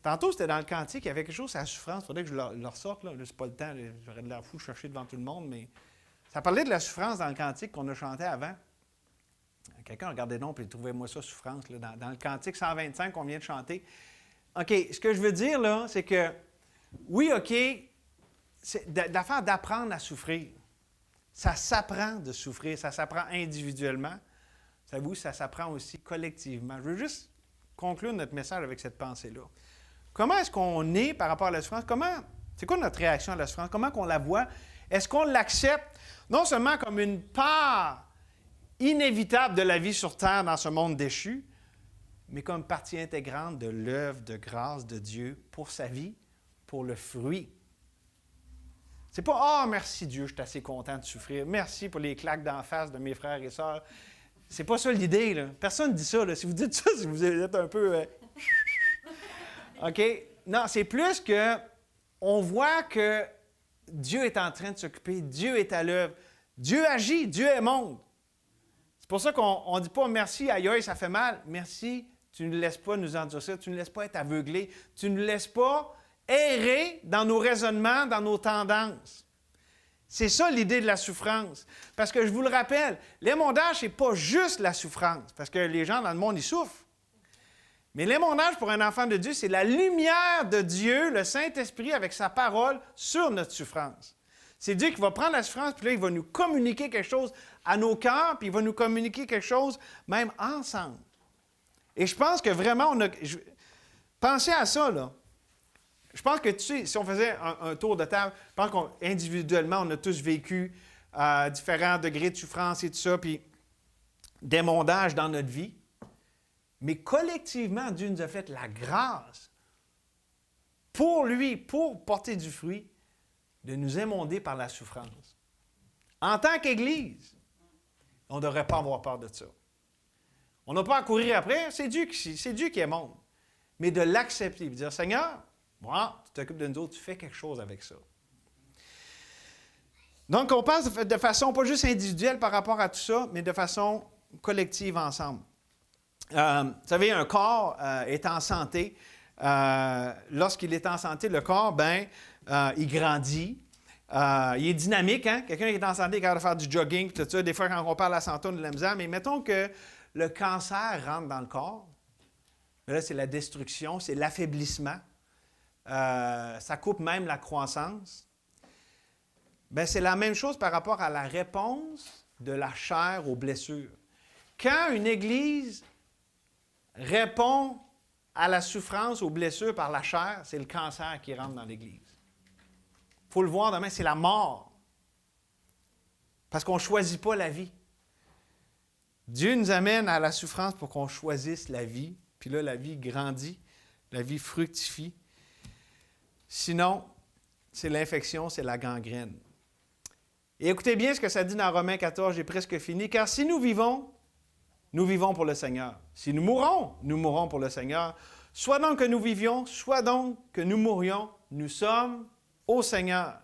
Tantôt, c'était dans le cantique, il y avait quelque chose sur la souffrance. Il faudrait que je le ressorte. Là, c'est pas le temps. J'aurais de l'air fou de chercher devant tout le monde. Mais ça parlait de la souffrance dans le cantique qu'on a chanté avant. Quelqu'un regardait donc et trouvait-moi ça souffrance. Là, dans le cantique 125 qu'on vient de chanter. OK, ce que je veux dire, là, c'est que, oui, OK, c'est l'affaire d'apprendre à souffrir. Ça s'apprend de souffrir, ça s'apprend individuellement. Savez-vous, ça s'apprend aussi collectivement. Je veux juste conclure notre message avec cette pensée-là. Comment est-ce qu'on est par rapport à la souffrance? C'est quoi notre réaction à la souffrance? Comment qu'on la voit? Est-ce qu'on l'accepte non seulement comme une part inévitable de la vie sur Terre dans ce monde déchu, mais comme partie intégrante de l'œuvre de grâce de Dieu pour sa vie, pour le fruit. C'est pas « Ah, merci Dieu, je suis assez content de souffrir. Merci pour les claques d'en face de mes frères et sœurs. » C'est pas ça l'idée, là. Personne ne dit ça, là. Si vous dites ça, si vous êtes un peu... OK? Non, c'est plus que on voit que Dieu est en train de s'occuper, Dieu est à l'œuvre, Dieu agit, Dieu est monde. C'est pour ça qu'on ne dit pas « Merci, aïe, aïe, ça fait mal. » Merci, tu ne laisses pas nous endurcir, tu ne laisses pas être aveuglés, tu ne laisses pas errer dans nos raisonnements, dans nos tendances. C'est ça l'idée de la souffrance. Parce que je vous le rappelle, l'émondage, ce n'est pas juste la souffrance, parce que les gens dans le monde, ils souffrent. Mais l'émondage pour un enfant de Dieu, c'est la lumière de Dieu, le Saint-Esprit, avec sa parole sur notre souffrance. C'est Dieu qui va prendre la souffrance, puis là, il va nous communiquer quelque chose à nos cœurs, puis il va nous communiquer quelque chose même ensemble. Et je pense que vraiment, pensez à ça, là. Je pense que, tu sais, si on faisait un tour de table, je pense qu'individuellement, on a tous vécu différents degrés de souffrance et tout ça, puis d'émondage dans notre vie. Mais collectivement, Dieu nous a fait la grâce pour lui, pour porter du fruit, de nous émonder par la souffrance. En tant qu'Église, on ne devrait pas avoir peur de ça. On n'a pas à courir après, c'est Dieu qui émonde. Mais de l'accepter, de dire, Seigneur, moi, tu t'occupes de nous autres, tu fais quelque chose avec ça. Donc, on pense de façon pas juste individuelle par rapport à tout ça, mais de façon collective ensemble. Vous savez, un corps est en santé. Lorsqu'il est en santé, le corps, il grandit. Il est dynamique. Hein? Quelqu'un qui est en santé est capable de faire du jogging, tout ça. Des fois, quand on parle de la santé, on a de la misère. Mais mettons que le cancer rentre dans le corps. Là, c'est la destruction, c'est l'affaiblissement. Ça coupe même la croissance. C'est la même chose par rapport à la réponse de la chair aux blessures. Quand une Église répond à la souffrance, aux blessures par la chair, c'est le cancer qui rentre dans l'Église. Il faut le voir demain, c'est la mort. Parce qu'on ne choisit pas la vie. Dieu nous amène à la souffrance pour qu'on choisisse la vie. Puis là, la vie grandit, la vie fructifie. Sinon, c'est l'infection, c'est la gangrène. Et écoutez bien ce que ça dit dans Romains 14, j'ai presque fini. Car si nous vivons pour le Seigneur. Si nous mourrons pour le Seigneur. Soit donc que nous vivions, soit donc que nous mourions, nous sommes au Seigneur.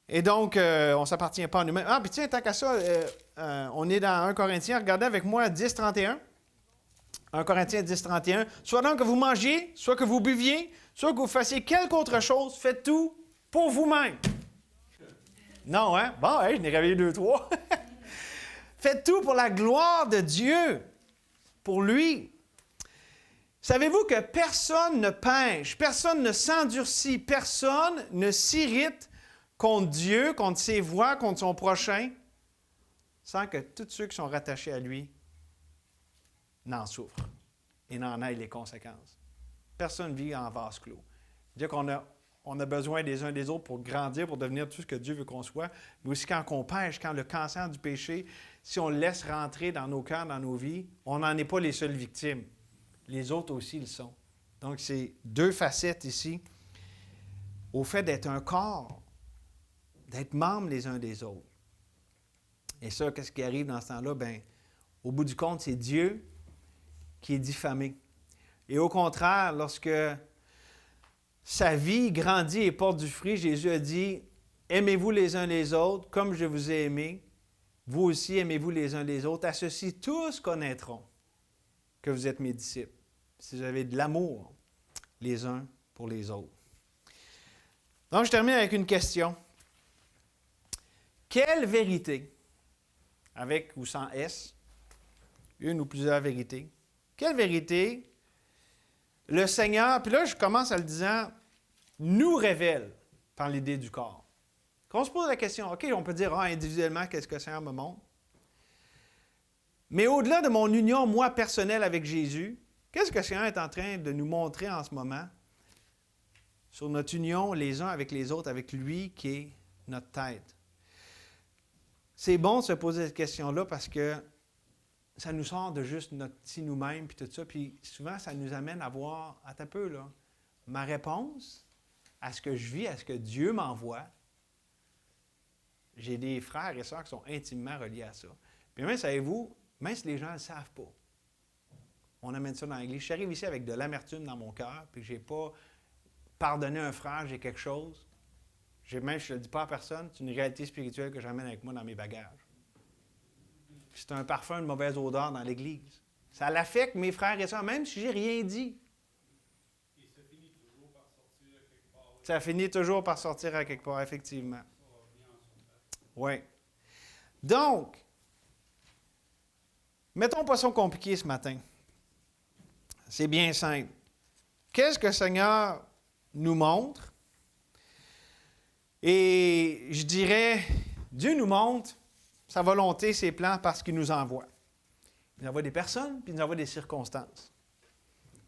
Et donc, on ne s'appartient pas à nous-mêmes. Ah, puis tiens, tant qu'à ça, on est dans 1 Corinthiens. Regardez avec moi 10, 31. 1 Corinthiens 10, 31. Soit donc que vous mangiez, soit que vous buviez, soit que vous fassiez quelque autre chose, faites tout pour vous-même. Non, hein? Bon, je n'ai réveillé 2, 3. Faites tout pour la gloire de Dieu, pour lui. Savez-vous que personne ne pêche, personne ne s'endurcit, personne ne s'irrite contre Dieu, contre ses voies, contre son prochain, sans que tous ceux qui sont rattachés à lui n'en souffrent et n'en aient les conséquences. Personne ne vit en vase clos. Dire qu'on a besoin des uns des autres pour grandir, pour devenir tout ce que Dieu veut qu'on soit, mais aussi quand on pêche, quand le cancer du péché, si on le laisse rentrer dans nos cœurs, dans nos vies, on n'en est pas les seules victimes. Les autres aussi le sont. Donc, c'est 2 facettes ici. Au fait d'être un corps, d'être membres les uns des autres. Et ça, qu'est-ce qui arrive dans ce temps-là? Bien, au bout du compte, c'est Dieu qui est diffamé. Et au contraire, lorsque sa vie grandit et porte du fruit, Jésus a dit, « Aimez-vous les uns les autres comme je vous ai aimé. Vous aussi, aimez-vous les uns les autres. À ceci, tous connaîtront que vous êtes mes disciples, si vous avez de l'amour les uns pour les autres. » Donc, je termine avec une question. Quelle vérité, avec ou sans S, une ou plusieurs vérités, quelle vérité le Seigneur, puis là, je commence en le disant, nous révèle par l'idée du corps. Quand on se pose la question, OK, on peut dire individuellement, qu'est-ce que le Seigneur me montre? Mais au-delà de mon union, moi, personnelle avec Jésus, qu'est-ce que le Seigneur est en train de nous montrer en ce moment sur notre union les uns avec les autres, avec lui qui est notre tête? C'est bon de se poser cette question-là parce que ça nous sort de juste notre petit nous-mêmes puis tout ça. Puis souvent, ça nous amène à voir, attends un peu, là, ma réponse à ce que je vis, à ce que Dieu m'envoie. J'ai des frères et sœurs qui sont intimement reliés à ça. Puis même, savez-vous, même si les gens ne le savent pas, on amène ça dans l'Église. Je arrive ici avec de l'amertume dans mon cœur, puis que je n'ai pas pardonné un frère, j'ai quelque chose. Même, je ne le dis pas à personne, c'est une réalité spirituelle que j'amène avec moi dans mes bagages. C'est un parfum de mauvaise odeur dans l'Église. Ça l'affecte mes frères et sœurs, même si je n'ai rien dit. Et ça finit toujours par sortir à quelque part. Ça finit toujours par sortir à quelque part, effectivement. Oui. Donc, mettons pas ça compliqué ce matin. C'est bien simple. Qu'est-ce que le Seigneur nous montre? Et je dirais, Dieu nous montre sa volonté, ses plans, parce qu'il nous envoie. Il nous envoie des personnes, puis il nous envoie des circonstances.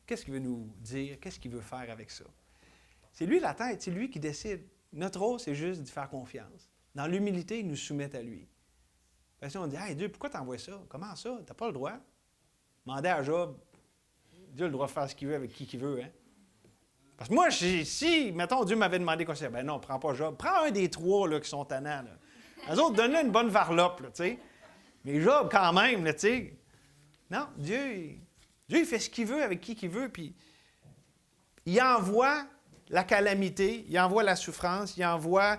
Qu'est-ce qu'il veut nous dire? Qu'est-ce qu'il veut faire avec ça? C'est lui la tête, c'est lui qui décide. Notre rôle, c'est juste d'y faire confiance. Dans l'humilité, il nous soumet à lui. Parce qu'on dit, « Hey Dieu, pourquoi t'envoies ça? Comment ça? T'as pas le droit. » Demandez à Job. Dieu a le droit de faire ce qu'il veut avec qui qu'il veut. Hein? Parce que moi, si, mettons, Dieu m'avait demandé quoi, ben non, prends pas Job. Prends un des trois là, qui sont tannants. Là. Les autres, donne-le une bonne varlope, là, tu sais. Mais Job, quand même, tu sais. Non, Dieu, il fait ce qu'il veut avec qui qu'il veut, puis il envoie la calamité, il envoie la souffrance, il envoie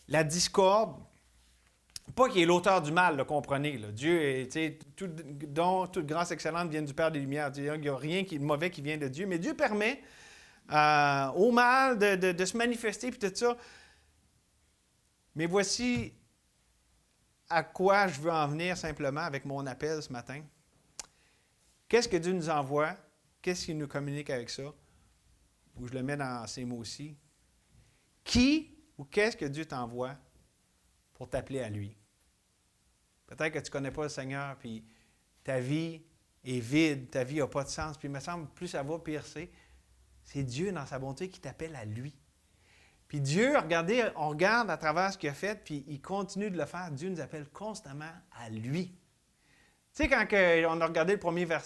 la discorde. Pas qu'il est l'auteur du mal, là, comprenez. Là. Dieu est, tu sais, toute grâce excellente vient du Père des Lumières. Il n'y a rien de mauvais qui vient de Dieu, mais Dieu permet au mal de se manifester, puis tout ça. Mais voici à quoi je veux en venir simplement avec mon appel ce matin. Qu'est-ce que Dieu nous envoie? Qu'est-ce qu'il nous communique avec ça? Ou je le mets dans ces mots-ci. Qui ou qu'est-ce que Dieu t'envoie pour t'appeler à lui? Peut-être que tu ne connais pas le Seigneur, puis ta vie est vide, ta vie n'a pas de sens, puis il me semble, plus ça va, pire c'est Dieu, dans sa bonté, qui t'appelle à lui. Puis Dieu, regardez, on regarde à travers ce qu'il a fait, puis il continue de le faire. Dieu nous appelle constamment à lui. Tu sais, quand on a regardé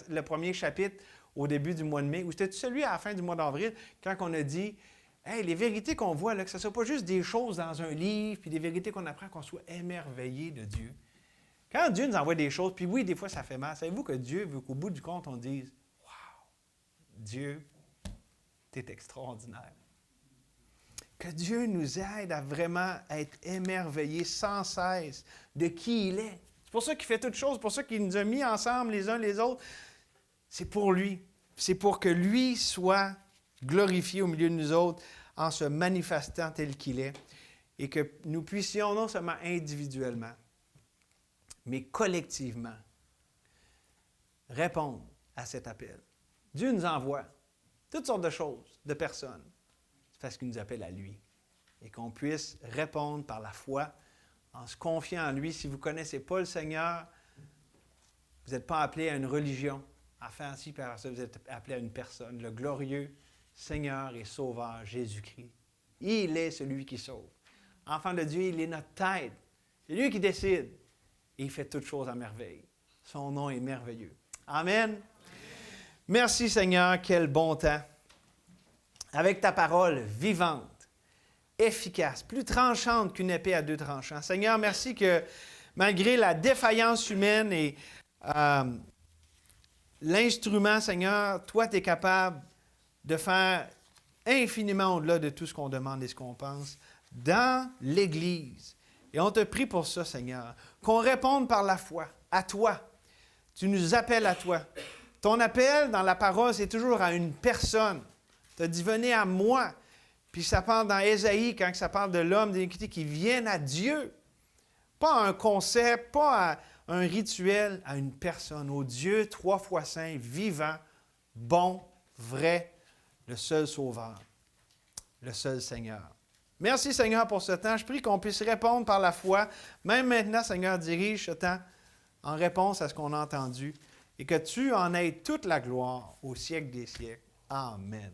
le premier chapitre au début du mois de mai, ou c'était celui à la fin du mois d'avril, quand on a dit, « Hey, les vérités qu'on voit, là, que ce ne soit pas juste des choses dans un livre, puis des vérités qu'on apprend, qu'on soit émerveillé de Dieu. » Quand Dieu nous envoie des choses, puis oui, des fois, ça fait mal. Savez-vous que Dieu veut qu'au bout du compte, on dise, « Wow, Dieu, t'es extraordinaire. » Que Dieu nous aide à vraiment être émerveillés sans cesse de qui il est. C'est pour ça qu'il fait toutes choses, c'est pour ça qu'il nous a mis ensemble les uns les autres. C'est pour lui. C'est pour que lui soit glorifié au milieu de nous autres en se manifestant tel qu'il est et que nous puissions non seulement individuellement, mais collectivement répondre à cet appel. Dieu nous envoie toutes sortes de choses, de personnes. C'est parce qu'il nous appelle à lui. Et qu'on puisse répondre par la foi, en se confiant en lui. Si vous ne connaissez pas le Seigneur, vous n'êtes pas appelé à une religion, à faire ainsi, puis à ça, vous êtes appelé à une personne, le glorieux Seigneur et Sauveur Jésus-Christ. Il est celui qui sauve. Enfant de Dieu, il est notre tête. C'est lui qui décide. Et il fait toutes choses à merveille. Son nom est merveilleux. Amen. Merci Seigneur, quel bon temps. Avec ta parole vivante, efficace, plus tranchante qu'une épée à deux tranchants. Seigneur, merci que malgré la défaillance humaine et l'instrument, Seigneur, toi, tu es capable de faire infiniment au-delà de tout ce qu'on demande et ce qu'on pense dans l'Église. Et on te prie pour ça, Seigneur, qu'on réponde par la foi à toi. Tu nous appelles à toi. Ton appel dans la parole, c'est toujours à une personne. Tu as dit, venez à moi. Puis ça parle dans Ésaïe, quand ça parle de l'homme d'iniquité qui vienne à Dieu. Pas à un concept, pas à un rituel, à une personne, au Dieu 3 fois saint, vivant, bon, vrai, le seul Sauveur, le seul Seigneur. Merci Seigneur pour ce temps. Je prie qu'on puisse répondre par la foi. Même maintenant, Seigneur, dirige ce temps en réponse à ce qu'on a entendu et que tu en aies toute la gloire au siècle des siècles. Amen.